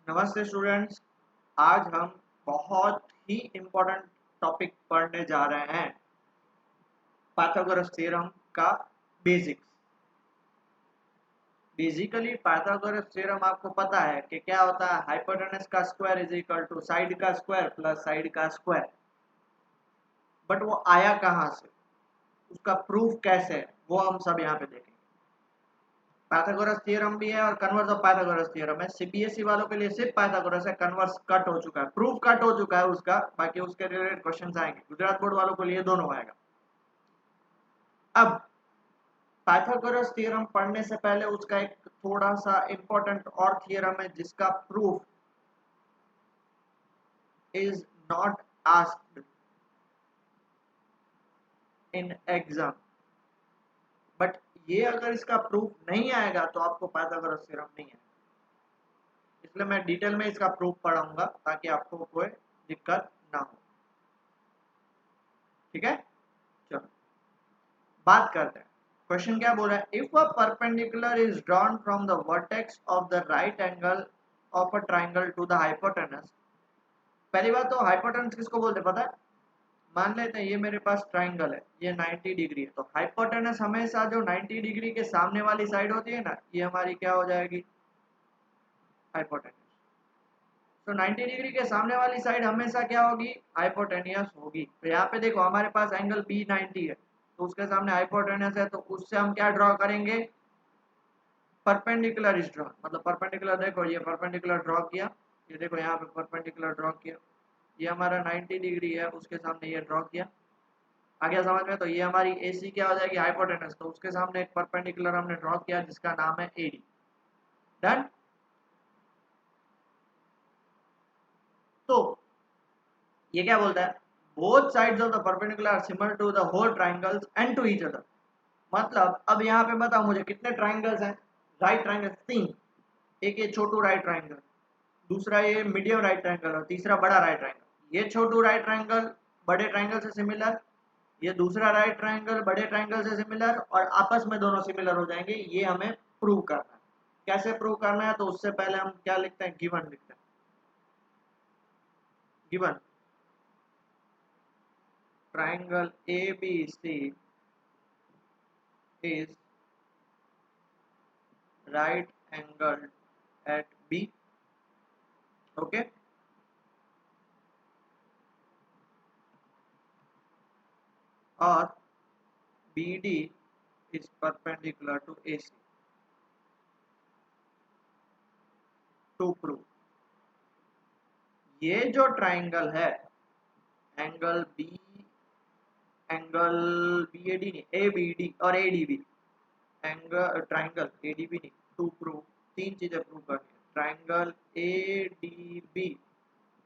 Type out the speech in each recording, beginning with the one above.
नमस्ते स्टूडेंट्स। आज हम बहुत ही इम्पोर्टेंट टॉपिक पढ़ने जा रहे हैं, पाइथागोरस थ्योरम का बेसिक्स। बेसिकली पाइथागोरस थ्योरम आपको पता है कि क्या होता है, हाइपोटेनस का square is equal to side का स्क्वायर प्लस साइड का स्क्वायर। बट वो आया कहाँ से, उसका प्रूफ कैसे है, वो हम सब यहाँ पे देखेंगे। पाइथागोरस थ्योरम भी है और कन्वर्स ऑफ पाइथागोरस थ्योरम है। सीबीएसई वालों के लिए सिर्फ पाइथागोरस है, कन्वर्स कट हो चुका है, प्रूफ कट हो चुका है उसका, बाकी उसके रिलेटेड क्वेश्चंस आएंगे। गुजरात बोर्ड वालों के लिए दोनों आएगा। अब पाइथागोरस थ्योरम पढ़ने से पहले उसका एक थोड़ा सा इंपॉर्टेंट और थ्योरम है जिसका proof is not asked in exam. But ये अगर इसका प्रूफ नहीं आएगा तो आपको पाइथागोरस थ्योरम नहीं है, इसलिए मैं डिटेल में इसका प्रूफ पढ़ाऊंगा ताकि आपको कोई दिक्कत ना हो। ठीक है, चलो बात करते हैं। क्वेश्चन क्या बोल रहा है, if a perpendicular is drawn from the vertex of the right angle of a triangle to the hypotenuse. पहली बात तो हाइपोटेनस किसको बोलते हैं पता है? मान लेते हैं ये मेरे पास ट्राइंगल है, ये 90 डिग्री है, तो हाइपोटेनस हमेशा जो 90 डिग्री के सामने वाली साइड होती है ना, ये हमारी क्या हो जाएगी, हाइपोटेनस। तो 90 डिग्री के सामने वाली साइड हमेशा क्या होगी, हाइपोटेनियस होगी। तो यहाँ पे देखो हमारे पास एंगल बी 90 है, तो उसके सामने हाइपोटेनस है, तो उससे हम क्या ड्रॉ करेंगे, परपेंडिकुलर इज ड्रॉ। मतलब परपेंडिकुलर, देखो ये परपेंडिकुलर ड्रॉ किया, ये देखो यहाँ पे परपेंडिकुलर ड्रॉ किया, ये हमारा 90 डिग्री है, उसके सामने ये ड्रॉ किया। आ गया समझ में? तो ये हमारी AC क्या हो जाएगी, हाइपोटेनस। तो उसके सामने एक परपेंडिकुलर हमने ड्रॉ किया जिसका नाम है AD। डन। तो ये क्या बोलता है, both sides of the perpendicular are similar to the whole triangles and to each other. मतलब अब यहाँ पे बताओ मुझे कितने ट्रायंगल्स हैं, राइट ट्रायंगल 3। एक ये छोटू राइट ट्रायंगल, दूसरा ये मीडियम राइट ट्रायंगल और तीसरा बड़ा राइट ट्रायंगल। ये छोटू राइट ट्रायंगल बड़े ट्रायंगल से सिमिलर, ये दूसरा राइट ट्रायंगल बड़े ट्रायंगल से सिमिलर, और आपस में दोनों सिमिलर हो जाएंगे। ये हमें प्रूव करना है। कैसे प्रूव करना है, तो उससे पहले हम क्या लिखते हैं, गिवन लिखते हैं। Given triangle ABC is right angled at B. Okay, or BD is perpendicular to AC. To prove ये जो ट्राइंगल है, एंगल बी, एंगल BAD नहीं, ABD और ADB, एंगल ट्राइंगल ADB नहीं, टू प्रूव तीन चीजें प्रूव करनी है। Triangle ADB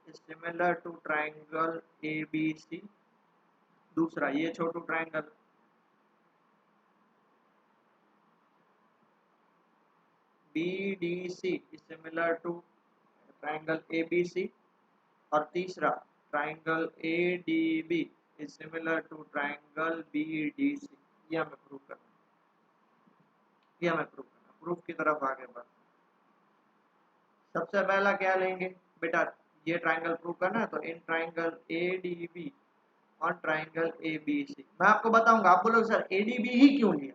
is similar to triangle ABC। दूसरा ये छोटू triangle BDC is similar to triangle ABC। और तीसरा triangle ADB is similar to triangle BDC। ये हमें प्रूव करना है, ये हमें प्रूव करना है। प्रूफ की तरफ आगे बढ़, सबसे पहला क्या लेंगे बेटा, ये ट्राइंगल प्रूव करना है, तो इन ट्राइंगल ADB और ट्राइंगल ABC। मैं आपको बताऊंगा, आप बोलोगे सर ADB ही क्यों लिया,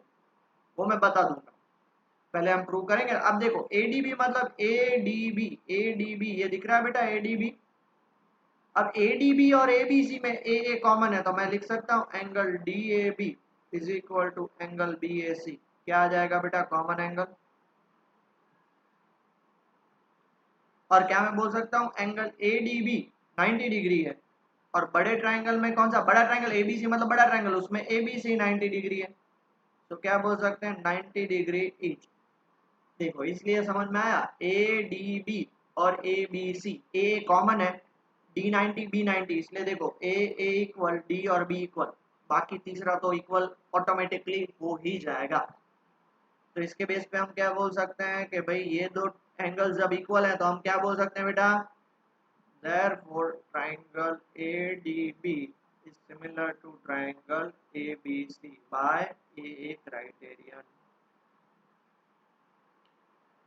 वो मैं बता दूंगा। पहले हम प्रूव करेंगे। अब देखो ADB मतलब ADB ये दिख रहा है बेटा, ADB। अब ADB और ABC में AA कॉमन है, तो मैं लिख सकता हूं angle DAB is equal to angle BAC। क्या आ जाएगा बेटा, कॉमन एंगल। और क्या मैं बोल सकता हूं, एंगल ADB 90 डिग्री है, और बड़े ट्राइंगल में कौन सा बड़ा ट्राइंगल, ABC मतलब बड़ा ट्राइंगल, उसमें ABC 90 डिग्री है, तो क्या बोल सकते हैं 90 डिग्री ईच। देखो इसलिए समझ में आया, ADB और ABC, A कॉमन है, D90 B90, इसलिए देखो A इक्वल D और B इक्वल, बाकी तीसरा तो इक्वल ऑटोमेटिकली हो ही जाएगा। तो इसके बेस पे हम क्या बोल सकते हैं कि भाई ये दो एंगल्स जब इक्वल है तो हम क्या बोल सकते हैं बेटा, therefore triangle ADB is similar to triangle ABC by AA criterion।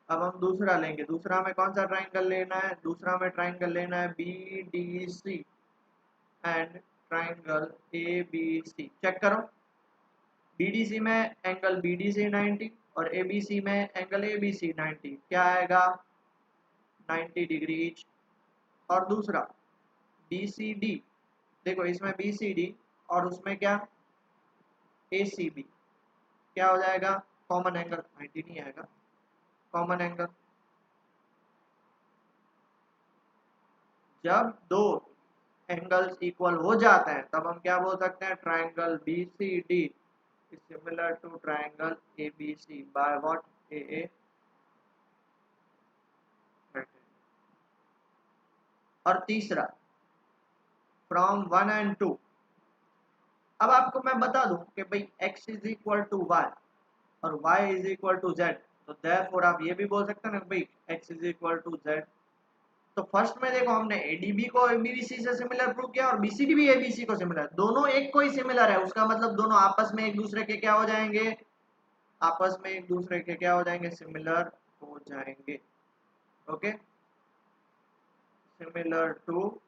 अब हम दूसरा लेंगे, दूसरा में कौन सा ट्राइंगल लेना है, दूसरा में ट्राइंगल लेना है B D C and triangle A B C. Check करो, BDC में एंगल BDC 90 और ABC में एंगल ABC 90, क्या आएगा 90 डिग्री ईच। और दूसरा BCD, देखो इसमें BCD और उसमें क्या ACB, क्या हो जाएगा कॉमन एंगल, 90 नहीं आएगा कॉमन एंगल। जब दो एंगल्स इक्वल हो जाते हैं तब हम क्या बोल सकते हैं, triangle BCD is similar to triangle ABC by what, AA। और तीसरा फ्रॉम 1 एंड 2। अब आपको मैं बता दूं कि भाई x is equal to Y और y is equal to Z, तो देयरफॉर आप ये भी बोल सकते हैं ना भाई x is equal to Z. तो फर्स्ट में देखो हमने ADB को ABC से सिमिलर प्रूव किया और BCD भी ABC को सिमिलर, दोनों एक को ही सिमिलर है, उसका मतलब दोनों आपस में एक दूसरे के क्या हो जाएंगे, आपस में एक दूसरे के क्या हो जाएंगे, सिमिलर हो जाएंगे। Okay, similar to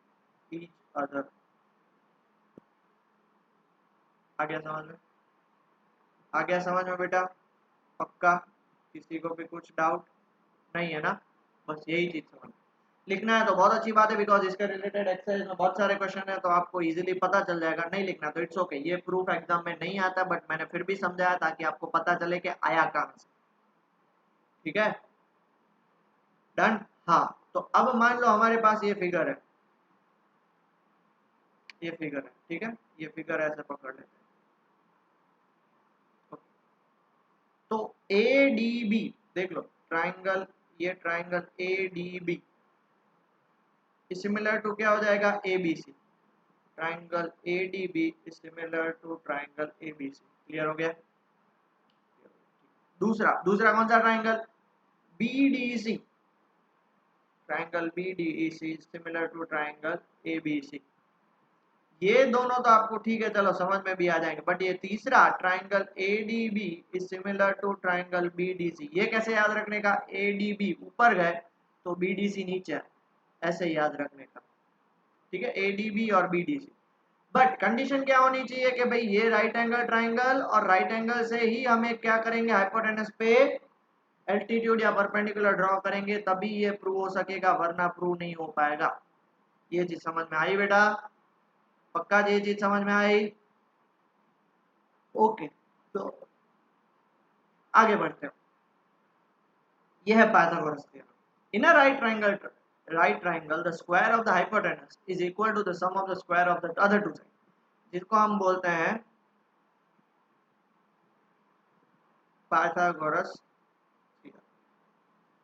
each other. आ गया समझ में, आ गया समझ में बेटा, पक्का, किसी को भी कुछ डाउट नहीं है ना, बस यही चीज समझ लिखना है तो बहुत अच्छी बात है, बिकॉज इसके रिलेटेड एक्सरसाइज में बहुत सारे क्वेश्चन है तो आपको इजीली पता चल जाएगा। नहीं लिखना तो इट्स ओके, ये प्रूफ एग्जाम में नहीं आता बट मैंने फिर भी समझाया ताकि आपको पता चले कि आया कहां से। ठीक है, डन। हाँ, तो अब मान लो हमारे पास ये फिगर है, ये फिगर है, ठीक है, ये फिगर ऐसे पकड़ लेते हैं। तो ADB देख लो, ट्राइंगल, ये ट्राइंगल ADB सिमिलर टू क्या हो जाएगा, ABC। Triangle ADB similar to triangle ABC। Clear हो गया। दूसरा, दूसरा कौन सा triangle, BDC, triangle BDEC similar to triangle ABC। ये दोनों तो आपको ठीक है, चलो समझ में भी आ जाएंगे, बट ये तीसरा triangle ADB is similar to triangle BDC, ये कैसे याद रखने का, ADB ऊपर गए तो BDC नीचे है, ऐसे याद रखने का। ठीक है, ADB और BDC, बट कंडीशन क्या होनी चाहिए कि भाई ये राइट एंगल ट्राइंगल और राइट एंगल से ही हमें क्या करेंगे, हाइपोटेनस पे एल्टीट्यूड या परपेंडिकुलर ड्रॉ करेंगे, तभी ये प्रूव हो सकेगा, वरना प्रूव नहीं हो पाएगा। ये चीज समझ में आई बेटा, पक्का ये चीज समझ में आई। ओके, तो आगे बढ़ते हैं। यह है Pythagoras theorem. In a right triangle the square of the hypotenuse is equal to the sum of the square of the other two side, जिसको हम बोलते हैं पाइथागोरस थ्योरम।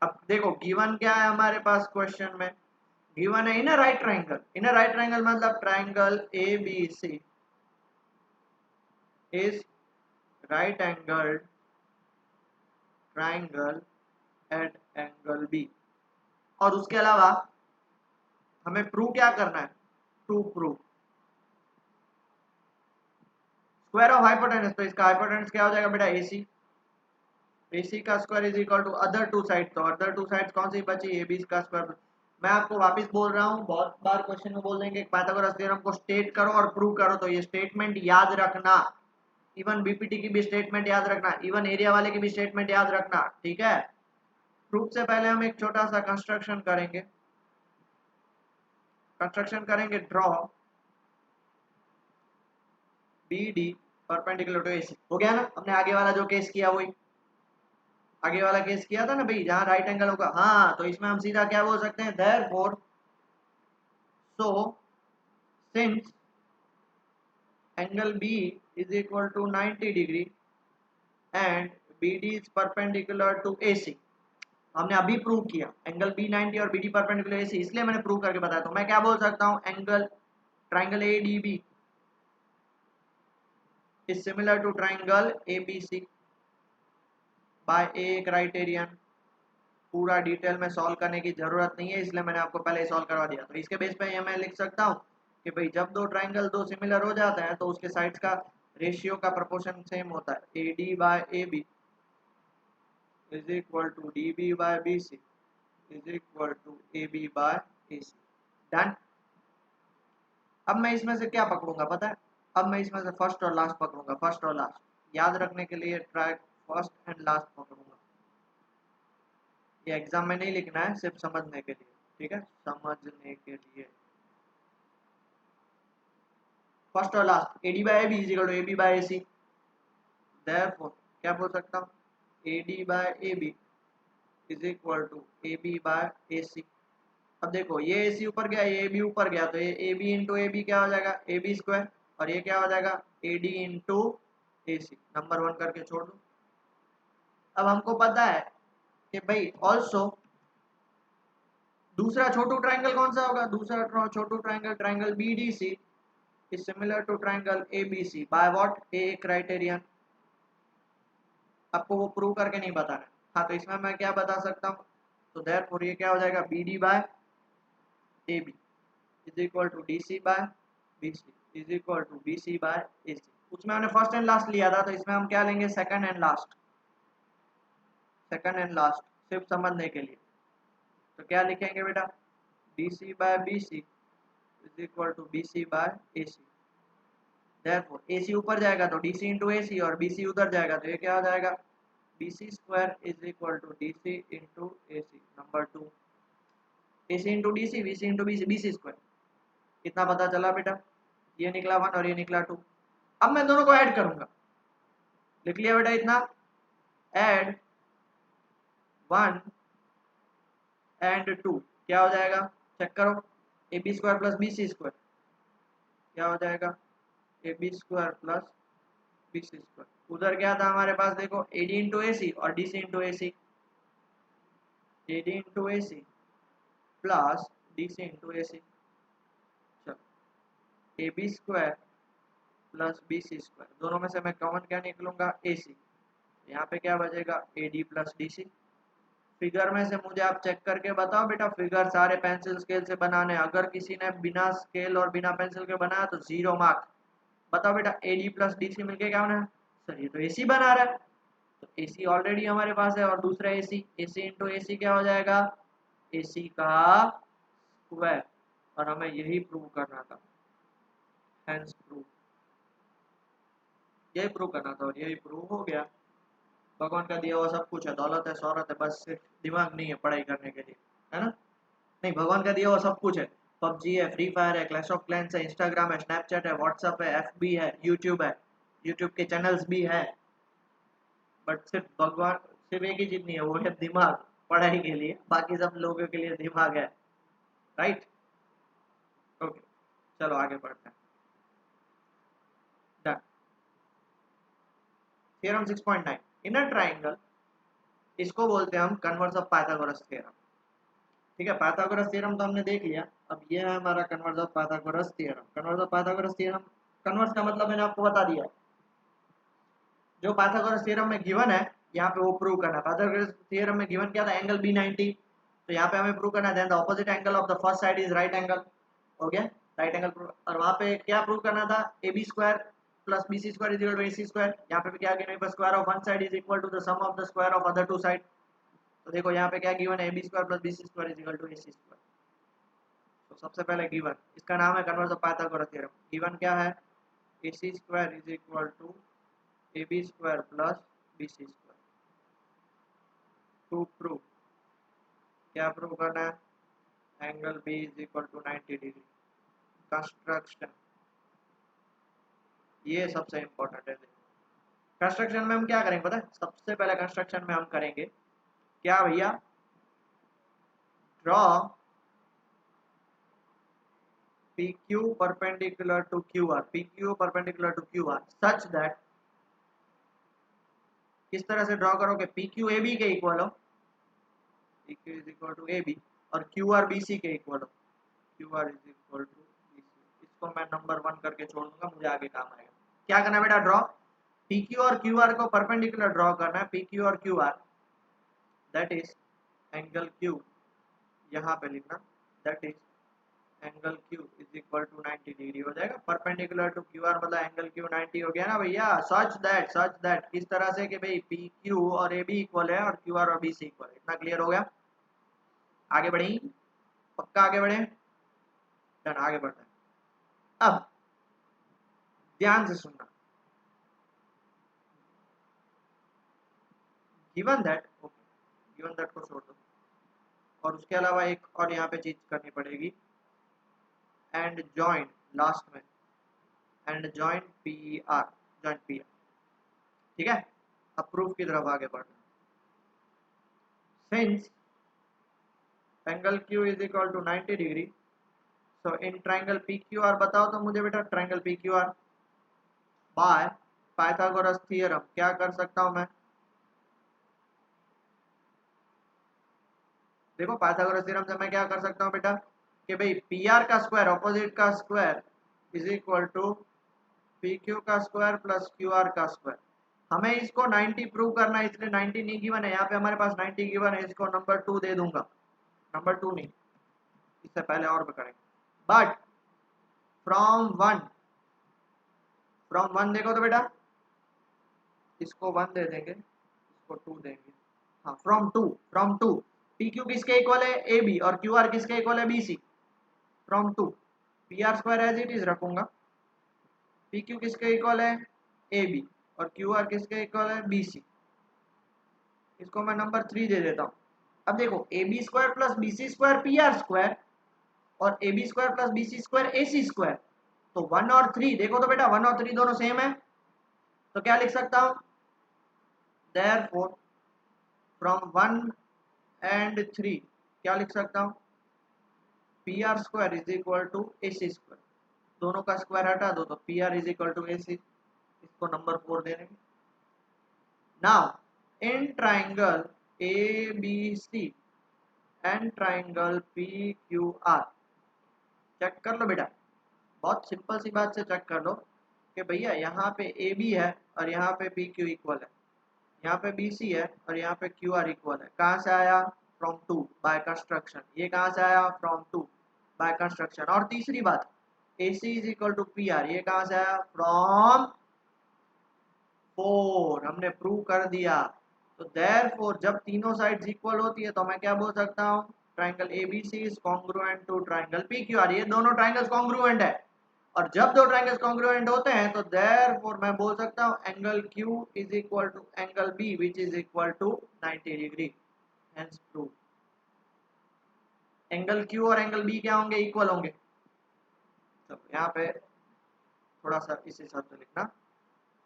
अब देखो गिवन क्या है हमारे पास क्वेश्चन में, गिवन है in a right triangle, in a right triangle मतलब triangle ABC is right angle triangle at angle B। और उसके अलावा हमें प्रूव क्या करना है, to prove square of hypotenuse, तो इसका हाइपोटेनस क्या हो जाएगा बेटा, AC का square is equal to other two side, तो अदर टू साइड कौन सी बची, AB का स्क्वायर। मैं आपको वापस बोल रहा हूँ, बहुत बार क्वेश्चन में बोल देंगे पाइथागोरस थ्योरम को स्टेट करो और प्रूव करो, तो ये स्टेटमेंट याद रखना, इवन BPT की भी स्टेटमेंट याद रखना, इवन एरिया वाले की भी स्टेटमेंट याद रखना। ठीक है, प्रूफ से पहले हम एक छोटा सा कंस्ट्रक्शन करेंगे, कंस्ट्रक्शन करेंगे draw BD perpendicular to AC। हो गया ना, हमने आगे वाला जो केस किया वही, आगे वाला केस किया था ना भाई, जहां राइट एंगल होगा। हाँ, तो इसमें हम सीधा क्या बोल सकते हैं, therefore so since angle B is equal to 90 degree and BD is perpendicular to AC। हमने अभी प्रूव किया एंगल B 90 और BD परपेंडिकुलर AC, इसलिए मैंने प्रूव करके बताया। तो मैं क्या बोल सकता हूँ, angle triangle ADB is similar to triangle ABC by A criterion. पूरा डिटेल में सॉल्व करने की जरूरत नहीं है, इसलिए मैंने आपको पहले ही सॉल्व करवा दिया। तो इसके बेस पे ये मैं लिख सकता हूँ कि भाई जब दो ट्राइंगल दो सिमिलर हो जाते हैं तो उसके साइड्स का रेशियो का प्रोपोर्शन सेम होता है, AD by AB is equal to D B by B C is equal to A B by A C. Done. अब मैं इसमें से क्या पकड़ूंगा पता है? अब मैं इसमें से फर्स्ट और लास्ट पकड़ूंगा, फर्स्ट और लास्ट। याद रखने के लिए ट्राई फर्स्ट एंड लास्ट पकड़ूंगा। ये एग्जाम में नहीं लिखना है, सिर्फ समझने के लिए, ठीक है, समझने के लिए। फर्स्ट और last, A D by A B is equal to A B by A C. Therefore क्या बोल सकता हूँ? A D by A B is equal to A B by A C. अब देखो ये ए सी ऊपर गया, ये ए बी ऊपर गया, तो ये A B into A B क्या हो जाएगा? A B square. और ये क्या हो जाएगा? A D into A C. Number 1 करके छोड़ दो। अब हमको पता है कि भाई ऑल्सो दूसरा छोटू ट्राइंगल कौन सा होगा? दूसरा छोटू triangle, triangle B D C is similar to triangle A B C by what? A criterion. आपको वो प्रूव करके नहीं बताना। हाँ, तो इसमें मैं क्या बता सकता हूँ? तो देयरफॉर ये क्या हो जाएगा? B D by A B is equal to D C by B C is equal to B C by A C. उसमें हमने फर्स्ट एंड लास्ट लिया था, तो इसमें हम क्या लेंगे? Second and last. Second and last सिर्फ समझने के लिए। तो क्या लिखेंगे बेटा? B C by B C is equal to B C by A C. Therefore A C ऊपर जाएगा तो D C into A C, और बी सी उधर जाएगा तो ये क्या हो जाएगा? B C square is equal to D C into A C. Number 2, A C into D C, B C into B C, B C square. कितना पता चला बेटा? ये निकला 1 और ये निकला 2। अब मैं दोनों को ऐड करूंगा। लिख लिया बेटा इतना? ऐड 1 एंड 2 क्या हो जाएगा? चेक करो। A B square plus B C square क्या हो जाएगा? A B square plus B C square. उधर क्या था हमारे पास? देखो ए डी इंटू ए सी और D C into A C. A D into A C plus D C into A C. चलो, A B square plus B C square, दोनों में से मैं कॉमन क्या निकलूंगा? ए सी। यहाँ पे क्या बचेगा? A D plus D C. Figure में से मुझे आप चेक करके बताओ बेटा, फिगर सारे पेंसिल स्केल से बनाने। अगर किसी ने बिना स्केल और बिना पेंसिल के बनाया तो 0 मार्क। बताओ बेटा, A D plus D C मिलकर क्या बना? सर ये तो ए सी बना रहा है। तो ए सी ऑलरेडी हमारे पास है, और दूसरा ए सी इंटू ए सी क्या हो जाएगा? ए सी का स्क्वायर। और हमें यही प्रूव करना था, हेंस प्रूव। यही प्रूव करना था और यही प्रूव हो गया। भगवान का दिया हुआ सब कुछ है, दौलत है, शौहरत है, बस सिर्फ दिमाग नहीं है पढ़ाई करने के लिए, है ना? नहीं, भगवान का दिया हुआ सब कुछ है। पबजी है, फ्री फायर है, क्लैश ऑफ क्लैंस है, इंस्टाग्राम है, स्नैपचैट है, व्हाट्सएप है, एफबी है, यूट्यूब है, यूट्यूब के चैनल्स भी है। बट सिर्फ भगवान, सिर्फ एक ही चीज नहीं है, वो है दिमाग पढ़ाई के लिए। बाकी सब लोगों के लिए दिमाग है। राइट? ओके, चलो आगे बढ़ते हैं। Done. Theorem 6.9, in a triangle, इसको बोलते हैं हम कन्वर्स ऑफ पाइथागोरस थ्योरम। ठीक है, पाइथागोरस थ्योरम तो हमने देख लिया। अब ये है हमारा converse of Pythagoras theorem. Converse of Pythagoras theorem, converse का मतलब मैंने आपको बता दिया। जो पाइथागोरस थ्योरम में गिवन है, यहाँ पे वो प्रूव करना है। पाइथागोरस थ्योरम में गिवन क्या था? Angle B90। तो यहाँ पे हमें प्रूव करना है the opposite angle of the first side is right angle. हो गया राइट एंगल प्रूव। और वहाँ पे क्या प्रूव करना था? A B square plus B C square is equal to A C square. यहाँ पे क्या given? Square of one side is equal to the sum of the square of other two side. तो देखो यहाँ पे क्या गिवन है? A B square plus B C square is equal to A C square. तो सबसे पहले given, इसका नाम है converse of Pythagoras theorem. Given क्या है? A C square is equal to A B square plus B C square. To prove, क्या prove करना है? Angle B is equal to 90 degree. Construction, ये सबसे इंपॉर्टेंट है। कंस्ट्रक्शन में हम क्या करेंगे पता है? सबसे पहले कंस्ट्रक्शन में हम करेंगे क्या भैया? Draw PQ perpendicular to QR, PQ perpendicular to QR such that, किस तरह से ड्रॉ करोगे? PQ AB के इक्वल हो, PQ is equal to AB, और QR BC के इक्वल हो, QR is equal to BC। इसको मैं नंबर 1 करके छोड़ दूंगा, मुझे आगे काम आएगा। क्या करना है बेटा? ड्रॉ PQ और QR को परपेंडिकुलर ड्रॉ करना है। PQ और QR, that is angle Q, यहाँ पे लिखना, that is angle Q is equal to 90 degree हो जाएगा। परपेंडिकुलर टू क्यू आर मतलब एंगल क्यू 90 हो गया ना भैया। सच दैट किस तरह से कि भाई पी क्यू और ए बी इक्वल है और क्यू आर और बी सी इक्वल है। इतना क्लियर हो गया। आगे बढ़ी, पक्का आगे बढ़े। डन, आगे बढ़ते हैं। अब ध्यान से सुनना। Given that, okay given that को छोड़ दो, और उसके अलावा एक और यहाँ पे चीज करनी पड़ेगी। एंड जॉइंट लास्ट में, and joint P R, joint P R, ठीक है। अब प्रूफ की तरफ आगे बढ़ना। Since angle Q is equal to 90 degree, so in triangle P Q R, बताओ तो मुझे बेटा triangle P Q R by Pythagoras theorem क्या कर सकता हूं मैं। देखो पाइथागोरस थ्योरम से मैं क्या कर सकता हूं बेटा कि भाई पी आर का स्क्वायर, ऑपोजिट का square is equal to P Q का स्क्वायर प्लस क्यू आर का स्क्वायर। हमें इसको 90 प्रूव करना है, इसलिए 90 नहीं गिवन है यहाँ पे, हमारे पास 90 गिवन है, इसको नंबर 2 दे दूंगा। नंबर 2 नहीं, इससे पहले और भी करेंगे। बट फ्रॉम वन देखो तो बेटा, इसको 1 दे देंगे, इसको 2 देंगे। हाँ फ्रॉम टू पी क्यू किसके इक्वल है, ए बी, और क्यू आर किसके इक्वल है, B C. From two P R square as it is रखूंगा, पी क्यू किसके इक्वल है, ए बी, और क्यू आर किसके इक्वल है, बी सी। इसको मैं नंबर 3 दे देता हूँ। अब देखो A B square plus B C square P R square, और A B square plus B C square A C square. तो 1 और 3 देखो तो बेटा, 1 और 3 दोनों सेम है, तो क्या लिख सकता हूँ, देयरफॉर फ्रॉम 1 एंड 3 क्या लिख सकता हूँ, P R square is equal to A C square. दोनों का स्क्वायर हटा दो तो P R is equal to A C. इसको नंबर 4 दे देंगे। Now in triangle A B C and triangle P Q R, check कर लो बेटा, बहुत सिंपल सी बात से चेक कर लो कि भैया यहाँ पे ए बी है और यहाँ पे पी क्यू इक्वल है, यहाँ पे बी सी है और यहाँ पे क्यू आर इक्वल है। कहाँ से आया, फ्रॉम 2 बाय कंस्ट्रक्शन। ये कहाँ से आया, फ्रॉम 2 बाय कंस्ट्रक्शन। और तीसरी बात, A C is equal to P R, ये कहाँ से आया, फ्रॉम 4, हमने प्रूव कर दिया। तो देयरफॉर जब तीनों साइड्स इक्वल होती है तो मैं क्या बोल सकता हूँ, triangle ABC is congruent to triangle PQR. ये दोनों ट्राइंगल्स कॉन्ग्रुएंट है, और जब दो ट्राइंगल्स कॉन्ग्रुएंट होते हैं तो देयरफॉर मैं बोल सकता हूँ angle Q is equal to angle B which is equal to 90 degree. Hence prove angle Q और एंगल बी क्या होंगे, इक्वल होंगे। तो यहाँ पे थोड़ा सा इस हिसाब से लिखना,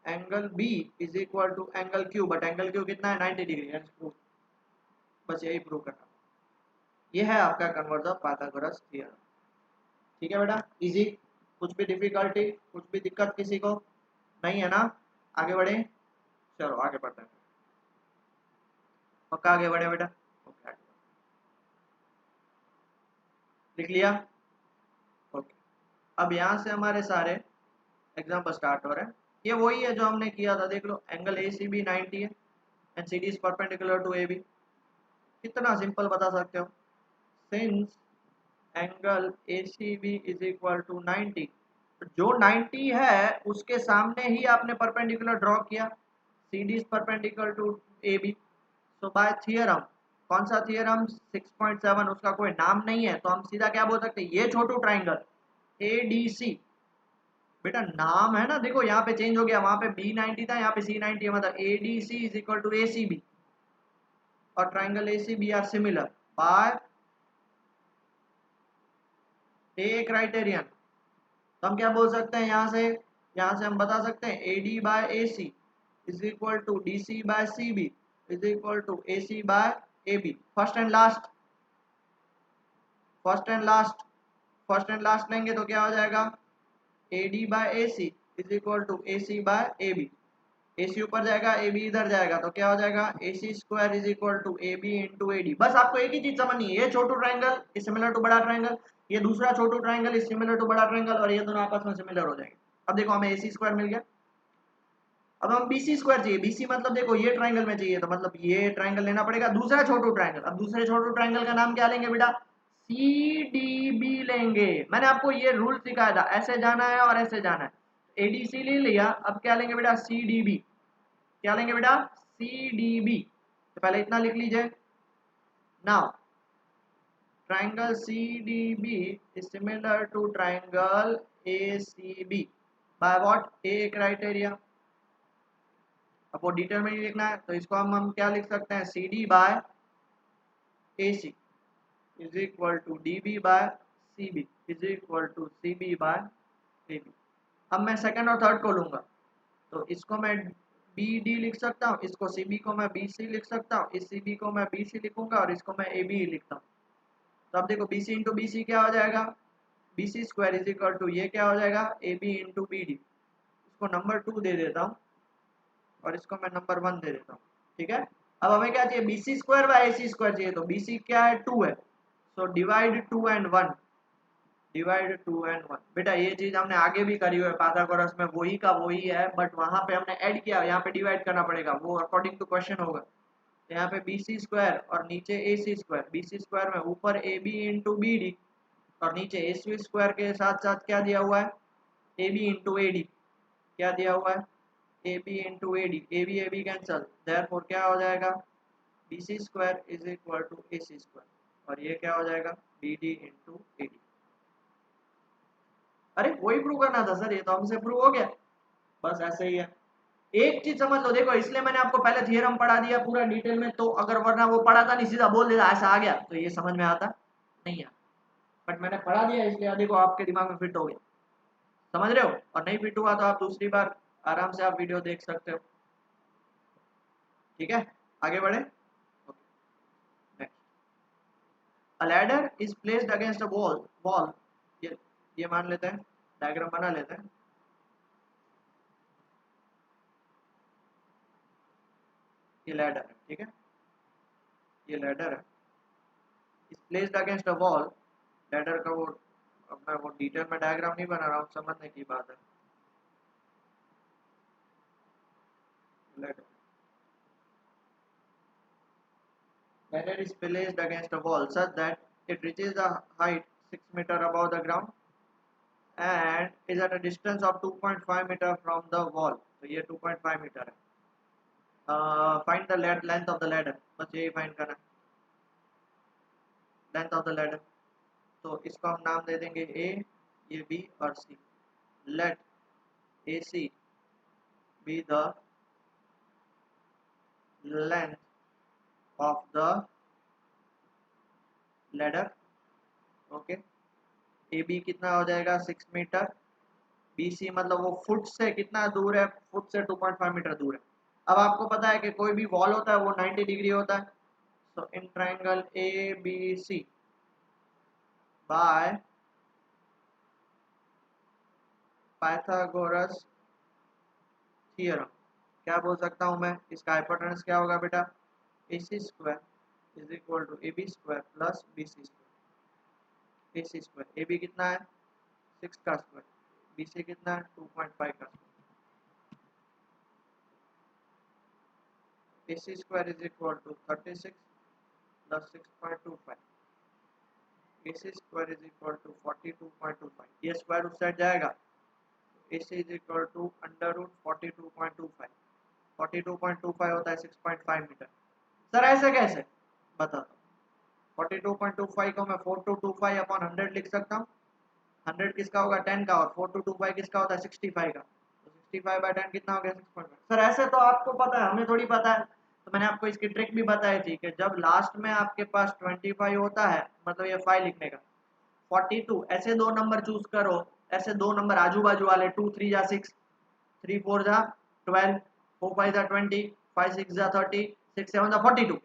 angle B is equal to angle Q, but angle Q कितना है, 90 डिग्री। हेंस प्रूव, बस यही प्रूव करना। ये है आपका कन्वर्स ऑफ पाइथागोरस थ्योरम। ठीक है बेटा, इजी, कुछ भी डिफिकल्टी, कुछ भी दिक्कत किसी को नहीं है ना। आगे बढ़े, चलो आगे बढ़ते हैं। पक्का आगे बढ़े बेटा, ओके आगे लिख लिया, ओके। अब यहाँ से हमारे सारे एग्जाम्पल स्टार्ट हो रहे हैं। ये वही है जो हमने किया था, देख लो। एंगल ए सी बी 90 है and C D is perpendicular to A B. कितना सिंपल बता सकते हो, since angle A C B is equal to 90, जो 90 है उसके सामने ही आपने परपेंडिकुलर ड्रॉ किया, C D is perpendicular to A B. So by theorem, कौन सा थियरम, 6.7, उसका कोई नाम नहीं है तो हम सीधा क्या बोल सकते हैं, ये छोटू ट्राइंगल ए डी सी। बेटा नाम है ना, देखो यहाँ पे चेंज हो गया, वहां पे B90 था, यहाँ पे C90 है, मतलब A D C is equal to A C B, और triangle A C B are similar by A criterion. तो हम क्या बोल सकते हैं, यहाँ से हम बता सकते हैं A D by A C is equal to D C by C B is equal to A C by A B. First and last, first and last, first and last लेंगे तो क्या हो जाएगा, A D by A C is equal to A C by A B. A C ऊपर जाएगा, A B इधर जाएगा, तो क्या हो जाएगा, A C square is equal to A B into A D. बस आपको एक ही चीज समझनी है, ये छोटू ट्राइंगल इज सिमिलर टू बड़ा ट्राइंगल, ये दूसरा छोटू ट्राइंगल इज सिमिलर टू बड़ा ट्राइंगल, और ये दोनों आपस में सिमिलर हो जाएंगे। अब देखो हमें ए सी स्क्वायर मिल गया, अब हम बीसी स्क्वायर चाहिए। बीसी मतलब देखो ये ट्राइंगल में चाहिए, तो मतलब ये ट्राइंगल लेना पड़ेगा दूसरा छोटू ट्राइंगल। अब दूसरे छोटू ट्राइंगल का नाम क्या लेंगे बेटा, CDB लेंगे। मैंने आपको ये रूल सिखाया था, ऐसे जाना है और ऐसे जाना है। ADC ले लिया, अब क्या लेंगे बेटा, CDB। क्या लेंगे बेटा, CDB। तो पहले इतना लिख लीजिए। Now triangle CDB is similar to triangle ACB by what, A criteria। अब वो डिटेल में नहीं लिखना है, तो इसको हम क्या लिख सकते हैं, CD by AC is equal to DB by CB is equal to CB by AB। अब मैं सेकंड और थर्ड को लूंगा, तो इसको मैं BD लिख सकता हूँ, इसको CB को मैं BC लिख सकता हूँ, इस CB को मैं BC लिखूंगा और इसको मैं AB लिखता हूँ। तो अब देखो BC इंटू BC क्या हो जाएगा, BC square is equal to ये क्या हो जाएगा, AB इंटू BD। इसको नंबर 2 दे देता हूँ और इसको मैं नंबर 1 दे देता हूँ। ठीक है, अब हमें क्या चाहिए, BC square by AC square चाहिए। तो BC क्या है, 2 है, so divide 2 and 1, divide 2 and 1। बेटा ये चीज हमने आगे भी करी हुई है पाइथागोरस में, वही का वही है, बट वहां पे हमने ऐड किया, यहाँ पे डिवाइड करना पड़ेगा, वो अकॉर्डिंग टू क्वेश्चन होगा। तो यहाँ पे BC स्क्वायर और नीचे AC स्क्वायर, BC स्क्वायर में ऊपर AB इंटू BD और नीचे AC स्क्वायर के साथ साथ क्या दिया हुआ है, AB इंटू AD। क्या दिया हुआ है, AB into AD, AB cancel, therefore क्या हो जाएगा, BC square is equal to AC square और ये क्या हो जाएगा, BD इंटू AD। अरे वही प्रूव करना था सर, ये तो हमसे प्रूव हो गया। बस ऐसे ही है, एक चीज समझ लो, देखो इसलिए मैंने आपको पहले थियरम पढ़ा दिया पूरा डिटेल में, तो अगर वरना वो पढ़ा था नहीं सीधा बोल देता ऐसा आ गया, तो ये समझ में आता नहीं है। बट मैंने पढ़ा दिया इसलिए देखो आपके दिमाग में फिट हो गया, समझ रहे हो। और नहीं फिट हुआ तो आप दूसरी बार आराम से आप वीडियो देख सकते हो। ठीक है, आगे बढ़े। A ladder is placed against a wall। ये मान लेते हैं, डायग्राम बना लेते हैं। ये लैडर है, ठीक है, ये लैडर है, is placed against a wall. Ladder का वो, अब मैं वो डिटेल में डायग्राम नहीं बना रहा हूँ, समझने की बात है। Ladder is placed against a wall such that it reaches a height 6 meter above the ground and is at a distance of 2.5 meter from the wall। तो ये 2.5 मीटर है। Find the length of the ladder, बस यही find करना, length of the ladder. तो इसको हम नाम दे देंगे A, ये B और C। लेट AC be the length of the ladder। Okay, AB कितना हो जाएगा, 6 मीटर। BC मतलब वो फुट से कितना दूर है, फुट से 2.5 मीटर दूर है। अब आपको पता है कि कोई भी वॉल होता है वो 90 डिग्री होता है। So in triangle ABC by Pythagoras theorem क्या बोल सकता हूँ मैं, इसका हाइपोटेनस क्या होगा बेटा, AC square is equal to AB square plus BC square. AC square, AB कितना है 6 का स्क्वायर, BC कितना है 2.5 का square. AC square is equal to 36 plus 6.25। AC square is equal to 42.25। ये स्क्वायर उस साइड जाएगा, AC is equal to under root 42.25। 42.25 होता है 6.5 मीटर। सर ऐसे कैसे, बताता हूँ। 42.25 को मैं 4225 अपॉन 100 लिख सकता हूँ। 100 किसका होगा 10 का, और 4225 किसका होता है 65 का। तो 65 बाय 10 कितना हो गया 6.5। सर ऐसे तो आपको पता है, हमें थोड़ी पता है। तो मैंने आपको इसकी ट्रिक भी बताई थी कि जब लास्ट में आपके पास 25 होता है, मतलब ये 5 लिखने का, 42 ऐसे दो नंबर चूज करो, ऐसे दो नंबर आजू बाजू वाले, 2 3 जा 6, 3 4 जा 12, 4 5 जा 20, 5 6 जा 30, 6 7 जा 42।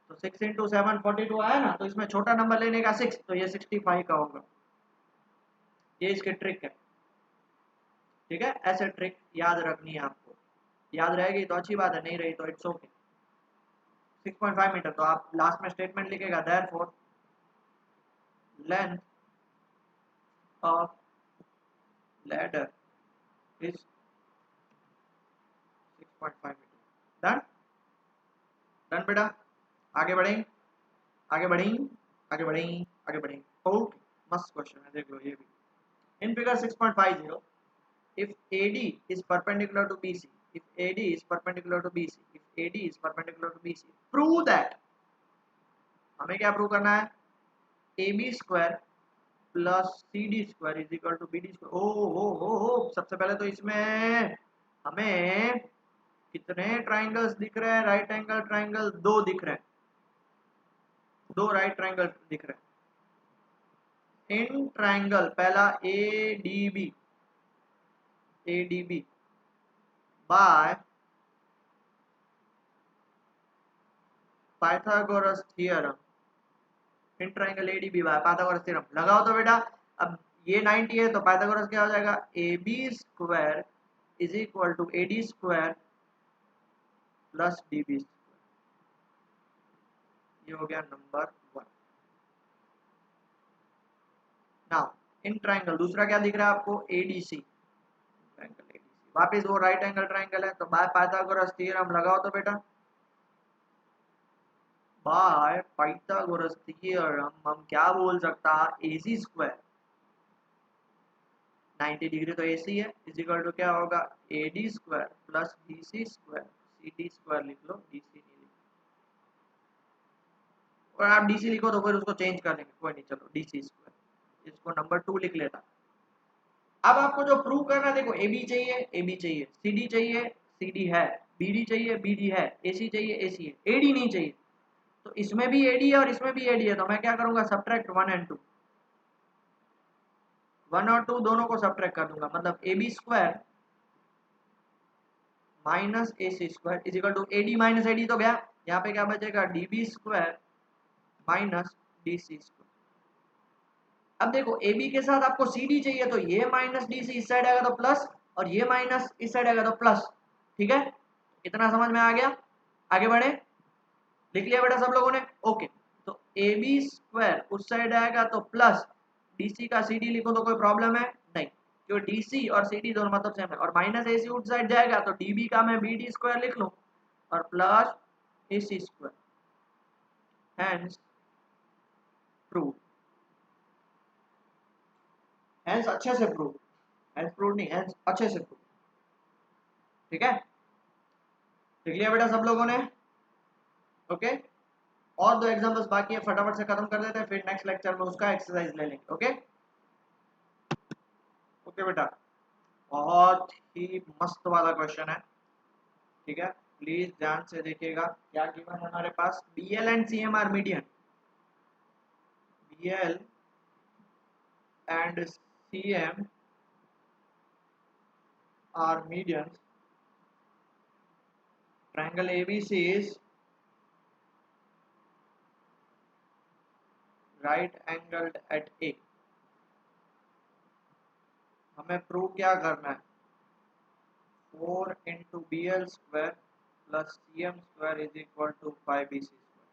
तो 6 इंटू 7 42 आया ना, तो इसमें छोटा नंबर लेने का 6, तो ये 65 का होगा। ये इसकी ट्रिक है। ठीक है, ऐसे ट्रिक याद रखनी है आपको, याद रहेगी तो अच्छी बात है, नहीं रही तो इट्स ओके। 6.5 मीटर, तो आप लास्ट में स्टेटमेंट लिखेगा therefore length of ladder is 6.5 metre. Done, done बेटा, आगे बढ़ें, आगे बढ़ें, आगे बढ़ें, आगे बढ़ें। ओके, मस्त क्वेश्चन है, देख लो ये भी। In figure 6.50, if AD is perpendicular to BC, if AD is perpendicular to BC, if AD is perpendicular to BC, prove that, हमें क्या प्रूव करना है, AB square plus CD square is equal to BD square. ओ सबसे पहले तो इसमें हमें कितने ट्राइंगल्स दिख रहे हैं, राइट एंगल ट्राइंगल दो दिख रहे हैं, दो राइट ट्राइंगल दिख रहे हैं इन ट्राइंगल। पहला ADB, ADB bye Pythagoras theorem, in triangle ADB bye Pythagoras theorem लगाओ तो बेटा। अब ये 90 है तो पाइथागोरस क्या हो जाएगा, AB square is equal to AD square plus DB square. ये हो गया नंबर 1। नाउ इन ट्राइंगल दूसरा क्या दिख रहा है आपको, ADC, ट्राइंगल ADC वापस वो राइट एंगल ट्राइंगल है, तो बाय पाइथागोरस थ्योरम लगाओ तो बेटा। बाय पाइथागोरस थ्योरम हम क्या बोल सकता है, AC स्क्वायर 90 डिग्री तो AC है, इज इक्वल टू क्या होगा, AD square plus BC square. CD square लिख लो, DC नहीं लिखो, और आप DC लिखो तो फिर उसको चेंज कर देंगे, कोई नहीं, चलो DC स्क्वायर, इसको नंबर 2 लिख लेता। अब आपको जो प्रूव करना है, देखो AB चाहिए, AB चाहिए, CD चाहिए, CD है, BD चाहिए, BD है, AC चाहिए, AC है, AD नहीं चाहिए। तो इसमें भी AD है और इसमें भी AD है, तो मैं क्या करूंगा, सब्ट्रैक्ट 1 और 2, 1 और 2 दोनों को सब्ट्रैक्ट कर दूंगा, मतलब AB square minus AC square is equal to AD minus AD तो गया, यहाँ पे क्या बचेगा, DB square minus DC square. अब देखो AB के साथ आपको CD चाहिए, तो ये माइनस DC इस साइड आएगा तो प्लस, और ये माइनस इस साइड आएगा तो प्लस। ठीक है, इतना समझ में आ गया, आगे बढ़े, लिख लिया बेटा सब लोगों ने, ओके। तो AB स्क्वायर उस साइड आएगा तो प्लस, DC का CD लिखो तो कोई प्रॉब्लम है नहीं, क्योंकि DC और CD दोनों मतलब सेम है, और माइनस AC उस साइड जाएगा तो DB का मैं BD स्क्वायर लिख लूं और plus AC square, hence prove, hence अच्छे से प्रूव, हैंस प्रूव नहीं, हैंस अच्छे से प्रूव। ठीक है, लिख लिया बेटा सब लोगों ने, ओके। और दो एग्जांपल्स बाकी है, फटाफट से खत्म कर देते हैं, फिर नेक्स्ट लेक्चर में उसका एक्सरसाइज ले लेंगे, ओके। ओके बेटा, बहुत ही मस्त वाला क्वेश्चन है, ठीक है, प्लीज ध्यान से देखिएगा। क्या गिवन है हमारे पास, BL and CM are median, BL and CM are median, triangle ABC is right angled at A। हमें प्रूव क्या करना है, 4 into BL square plus CM square is equal to 5BC square.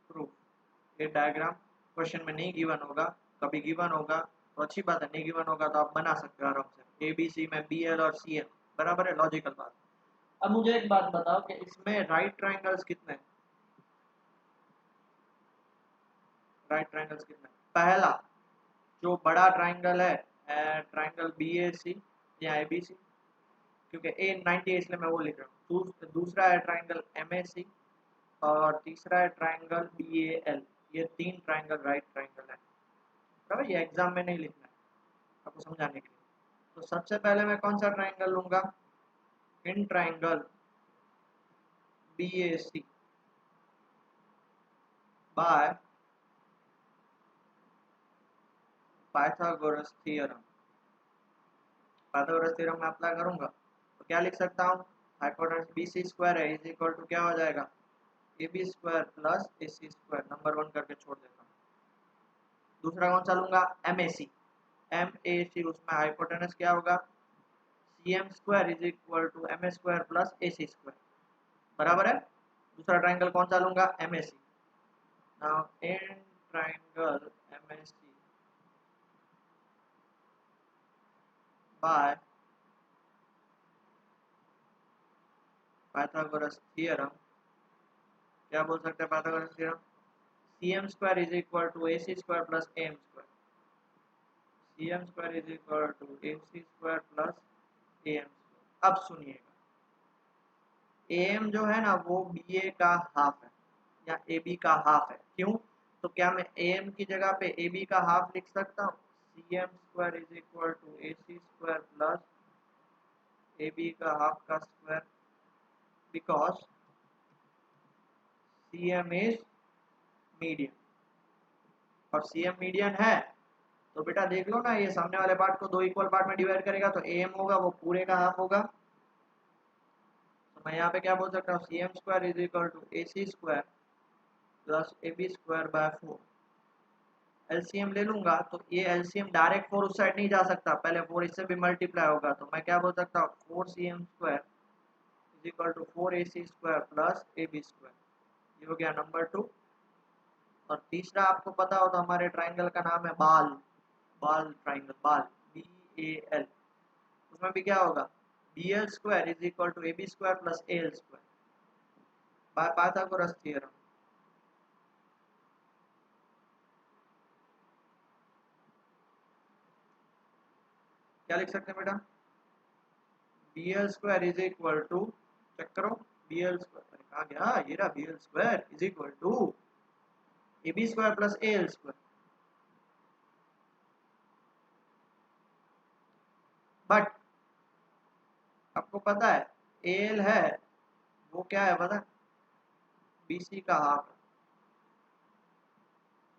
Proof, ये diagram question में नहीं given होगा, कभी given होगा तो अच्छी बात है, नहीं गिवन होगा तो आप बना सकते हो आराम से, ABC में BL और CM, बराबर है, लॉजिकल बात। अब मुझे एक बात बताओ कि इसमें राइट ट्राइंगल्स कितने, राइट ट्राइंगल्स कितने, पहला जो बड़ा ट्राइंगल है, ट्राइंगल BAC या ABC, क्योंकि A90 है इसलिए मैं वो लिख रहा हूँ। दूसरा है ट्राइंगल MAC, और तीसरा है ट्राइंगल BAL। ये तीन ट्राइंगल राइट ट्राइंगल है, बराबर, ये एग्जाम में नहीं लिखना है, आपको समझाने के लिए। तो सबसे पहले मैं कौन सा ट्राइंगल लूंगा, in triangle BAC bye Pythagoras theorem, Pythagoras theorem में अप्लाई करूंगा तो क्या लिख सकता हूँ, हाइपोटेनस BC स्क्वायर है इज इक्वल टू क्या हो जाएगा, AB square plus AC square, number 1 करके छोड़ देता हूँ। दूसरा कौन सा लूंगा, MAC, MAC उसमें हाइपोटेनस क्या होगा, CM square is equal to MS square plus AC square, बराबर है। दूसरा ट्राइंगल कौन सा लूंगा, MAC। Now in triangle MAC by Pythagoras theorem, क्या बोल सकते हैं Pythagoras theorem, CM square is equal to AC square plus AM square. CM square is equal to AC square plus AM square. अब सुनिएगा, AM जो है ना वो BA का हाफ है या AB का हाफ है। क्यों? तो क्या मैं AM की जगह पे AB का हाफ लिख सकता हूँ? CM square is equal to AC square plus AB का हाफ का square, because CM is median और CM मीडियन है तो बेटा देख लो ना, ये सामने वाले पार्ट को दो इक्वल पार्ट में डिवाइड करेगा तो AM होगा वो पूरे का हाफ होगा। तो मैं यहाँ पे क्या बोल सकता हूँ? CM square is equal to AC square plus AB square by 4। LCM ले लूंगा तो ये LCM डायरेक्ट 4 उस साइड नहीं जा सकता, पहले 4 इससे भी मल्टीप्लाई होगा, तो मैं क्या बोल सकता हूँ? 4CM square is equal to 4AC square plus AB square. ये हो गया नंबर 2। और तीसरा आपको पता हो तो हमारे ट्राइंगल का नाम है बाल, बाल ट्राइंगल, बाल BAL। उसमें भी क्या होगा? BL square is equal to AB square plus AL square by Pythagoras theorem. क्या लिख सकते हैं बेटा? BL square is equal to, check करो, BL स्क्वायर कहाँ गया? ये रहा, BL square is equal to AB square plus AL square. But आपको पता है AL है वो क्या है पता? BC का हाफ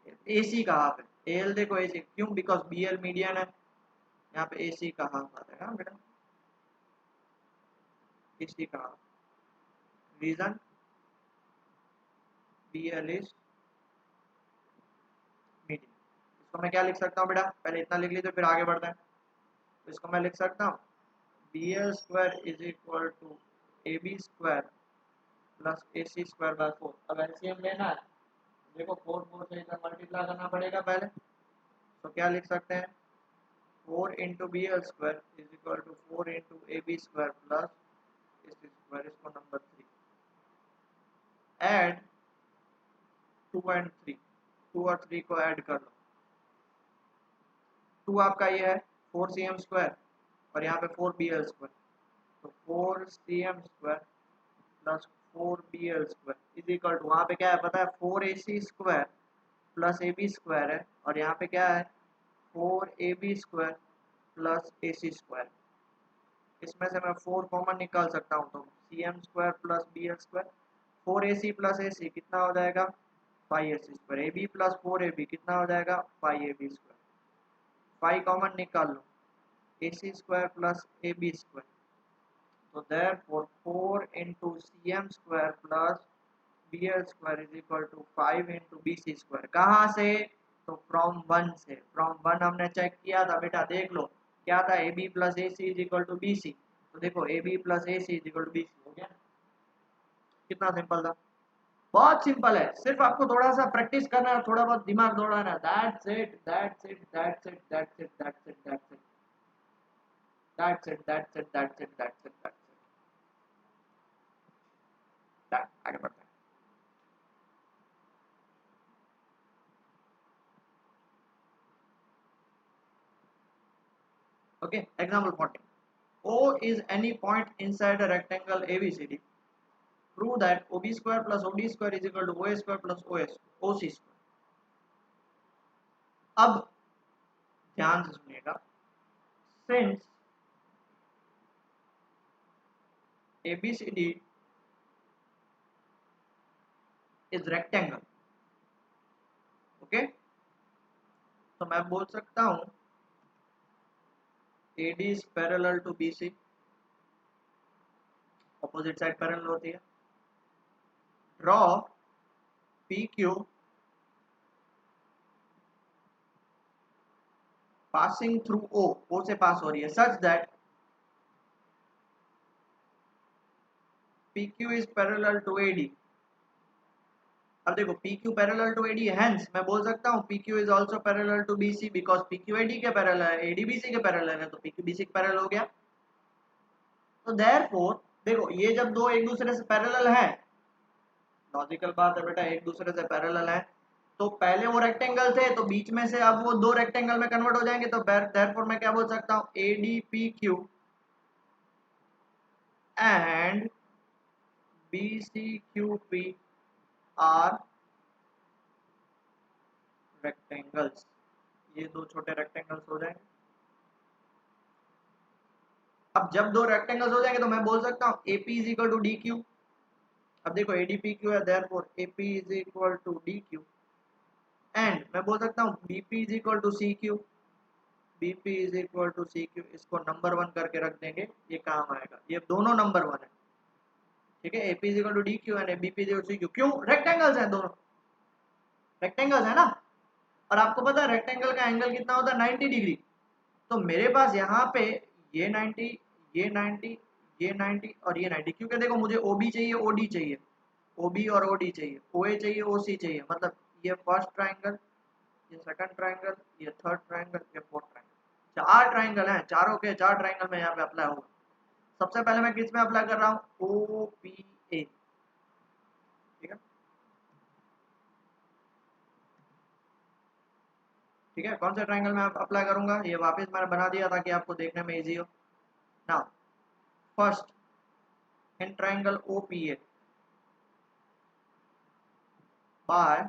है, AC का हाफ है। AL देखो AC क्यों? बिकॉज BL मीडियन है, यहाँ पे AC का हाफ आता है ना बेटा, AC का half. Reason BL is median. इसको मैं क्या लिख सकता हूँ बेटा? पहले इतना लिख लीजिए फिर आगे बढ़ते हैं। तो इसको मैं लिख सकता हूँ BL square is equal to AB square plus AC square by 4। अब LCM लेना है, देखो 4 से इधर मल्टीप्लाई करना पड़ेगा पहले, तो क्या लिख सकते हैं? 4 into BL square is equal to 4 into AB square plus AC square. इसको नंबर 3 ऐड 2 एंड 3, 2 और 3 को ऐड कर लो। 2 आपका ये है 4CM स्क्वायर और यहाँ पे 4BL स्क्वायर, तो 4CM square plus 4BL square is equal to, वहाँ पे क्या है पता है? 4AC square plus AB square है और यहाँ पे क्या है? 4AB square plus AC square. इसमें से मैं 4 कॉमन निकाल सकता हूँ, तो CM square plus BL square, 4AC plus AC कितना हो जाएगा? 5AC square. AB plus 4AB कितना हो जाएगा? 5AB square. 5 कॉमन निकाल लो, AC square plus AB square, तो therefore 4 into CM square plus BL square is equal to 5 into BC square. कहाँ से? तो फ्रॉम 1 से, फ्रॉम 1 हमने चेक किया था बेटा, देख लो क्या था? AB plus AC is equal to BC, तो देखो AB plus AC is equal to BC हो गया। कितना सिंपल था, बहुत सिंपल है, सिर्फ आपको थोड़ा सा प्रैक्टिस करना है, थोड़ा बहुत दिमाग दौड़ाना है। That's it, that's it, that's it, that's it, that's it, that's it, that's it, that's it, that's it, that's it, that's it. आगे बढ़ते हैं। Okay, example 14. O is any point inside a rectangle ABCD. Prove that OB square plus OD square is equal to OA square plus OC square. अब ध्यान से सुनिएगा, since ABCD is rectangle, okay, तो मैं बोल सकता हूँ AD is parallel to BC, opposite side parallel होती है। Draw PQ passing through O से पास हो रही है, such that PQ is parallel to AD। अब देखो PQ parallel to AD, hence मैं बोल सकता हूँ PQ is also parallel to BC, because PQ AD के पैरेलल है, AD BC के पैरेलल है, तो PQ BC के पैरेलल हो गया। तो देयरफॉर देखो ये जब दो एक दूसरे से पैरेलल है, लॉजिकल बात है बेटा, एक दूसरे से पैरेलल है, तो पहले वो रेक्टेंगल थे तो बीच में से अब वो दो रेक्टेंगल में कन्वर्ट हो जाएंगे, तो देयरफॉर मैं क्या बोल सकता हूँ, A D P Q and B C Q P are rectangles. ये दो छोटे रेक्टेंगल्स हो जाएंगे। अब जब दो रेक्टेंगल्स हो जाएंगे तो मैं बोल सकता हूँ AP is equal to D Q. अब देखो ADP क्यू है, therefore AP is equal to D Q and मैं बोल सकता हूँ BP is equal to C Q. BP is equal to C Q, इसको नंबर 1 करके रख देंगे, ये काम आएगा, ये दोनों नंबर 1 है। ठीक है, AP is equal to D Q and BP is equal to C Q. क्यों? रेक्टेंगल्स हैं दोनों, रेक्टेंगल्स है ना। और आपको पता है रेक्टेंगल का एंगल कितना होता है, 90 डिग्री। तो मेरे पास यहाँ पे ये 90, ये 90, ये 90 और ये 90, क्योंकि देखो मुझे OB चाहिए, OD चाहिए, OB और OD चाहिए, OA चाहिए, OC चाहिए, मतलब ये फर्स्ट ट्राइंगल, ये सेकंड ट्राइंगल, ये थर्ड ट्राइंगल, ये फोर्थ ट्राइंगल, चार ट्राइंगल हैं, चारों के चार ट्राइंगल में यहाँ पे अप्लाई होगा। सबसे पहले मैं किस में अप्लाई कर रहा हूँ, OPA। ठीक है, ठीक है, कौन से ट्राइंगल में अप्लाई करूंगा, ये वापस मैंने बना दिया ताकि आपको देखने में इजी हो। Now first in triangle OPA by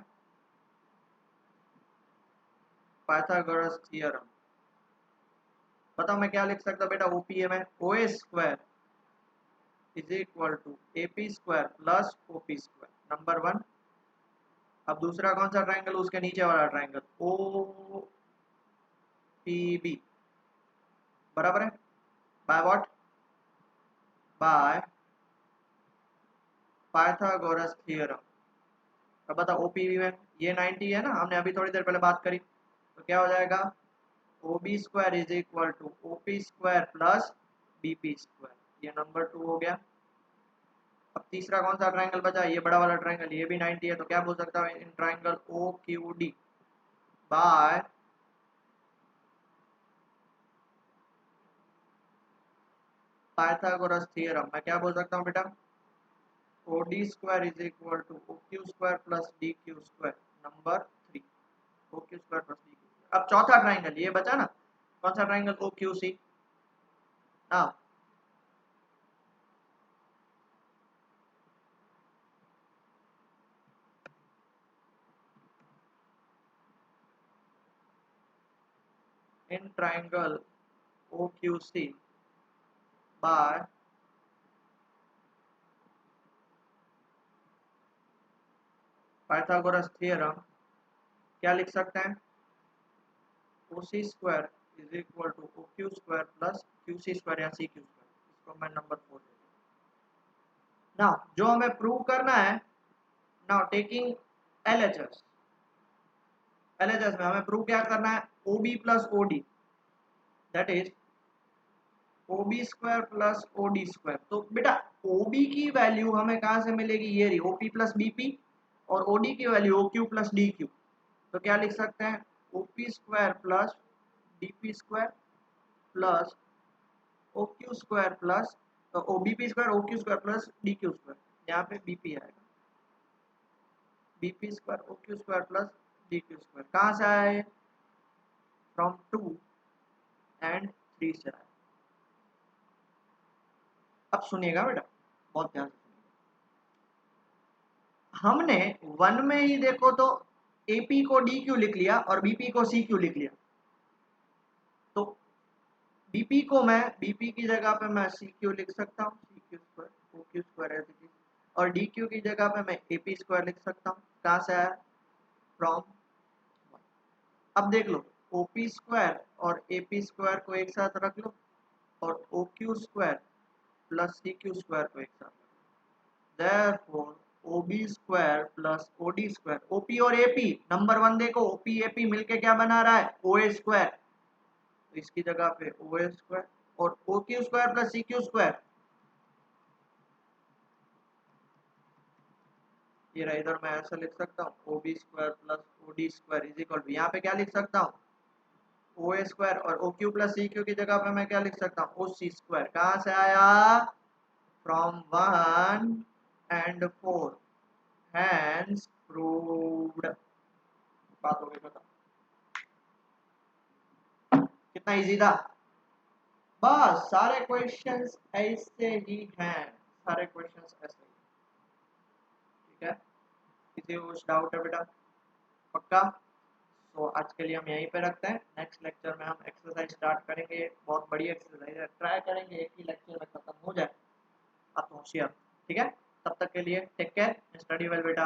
Pythagoras theorem. बताओ मैं क्या लिख सकता बेटा, OPA में OA square is equal to AP square plus OP square, number 1। अब दूसरा कौन सा ट्राइंगल, उसके नीचे वाला ट्राइंगल OPB बराबर है by what, bye Pythagoras theorem. अब बताओ OPB में ये 90 है ना, हमने अभी थोड़ी देर पहले बात करी, तो क्या हो जाएगा, OB square is equal to OP square plus BP square, ये नंबर 2 हो गया। अब तीसरा कौन सा ट्राइंगल बचा, ये बड़ा वाला ट्राइंगल, ये भी 90 है, तो क्या बोल सकता हूँ, in triangle OQD by Pythagoras theorem. मैं क्या बोल सकता हूँ बेटा, OD square is equal to OQ square plus DQ square, number 3, OQ square plus DQ square. अब चौथा ट्राइंगल ये बचा ना, कौन सा ट्राइंगल, OQC। हाँ, in triangle OQC by Pythagoras theorem क्या लिख सकते हैं, OC square is equal to OQ square plus QC square या CQ स्क्वायर, इसको मैं नंबर 4 दे दूँ। नाउ जो हमें प्रूव करना है, नाउ टेकिंग LHS, LHS में हमें प्रूव क्या करना है, OB plus OD that is OB square plus OD square. तो बेटा OB की वैल्यू हमें कहाँ से मिलेगी, ये रही OP प्लस BP, और OD की वैल्यू OQ प्लस DQ। तो क्या लिख सकते हैं, OP square plus DP square plus OQ square plus OBP square OQ square plus DQ square, यहाँ पे BP आएगा, BP square OQ square plus DQ square, कहाँ से आया ये, फ्रॉम 2 एंड 3 से आया। अब सुनिएगा बेटा, बहुत ध्यान से सुनिएगा। हमने 1 में ही देखो तो AP को DQ लिख लिया और BP को CQ लिख लिया, तो BP को मैं BP की जगह पे मैं CQ लिख सकता हूँ, CQ स्क्वायर OQ स्क्वायर ऐसे चीज, और DQ की जगह पे मैं AP स्क्वायर लिख सकता हूँ, कहाँ से आया, फ्रॉम 1। अब देख लो OP स्क्वायर और AP स्क्वायर को एक साथ रख लो और OQ square plus CQ square को एक साथ रख लो, therefore OB square plus OD square, OP और AP नंबर 1 देखो, OP AP मिलके क्या बना रहा है, OA स्क्वायर, तो इसकी जगह पे OA स्क्वायर, और OQ square plus CQ square, ये रहा, इधर मैं ऐसा लिख सकता हूँ OB square plus OD square is equal to, यहाँ पे क्या लिख सकता हूँ, OA स्क्वायर, और OQ प्लस CQ की जगह पे मैं क्या लिख सकता हूँ, OC स्क्वायर, कहाँ से आया, फ्रॉम 1 एंड 4, हैंस प्रूव्ड। बात हो गई खत्म। कितना इजी था, बस सारे क्वेश्चंस ऐसे ही हैं, सारे क्वेश्चंस ऐसे ही। ठीक है, किसी को कुछ डाउट है बेटा? पक्का? तो आज के लिए हम यहीं पे रखते हैं, नेक्स्ट लेक्चर में हम एक्सरसाइज स्टार्ट करेंगे, बहुत बड़ी एक्सरसाइज है, ट्राई करेंगे एक ही लेक्चर में खत्म हो जाए, आप तो होशियार। ठीक है, तब तक के लिए टेक केयर, स्टडी वेल बेटा।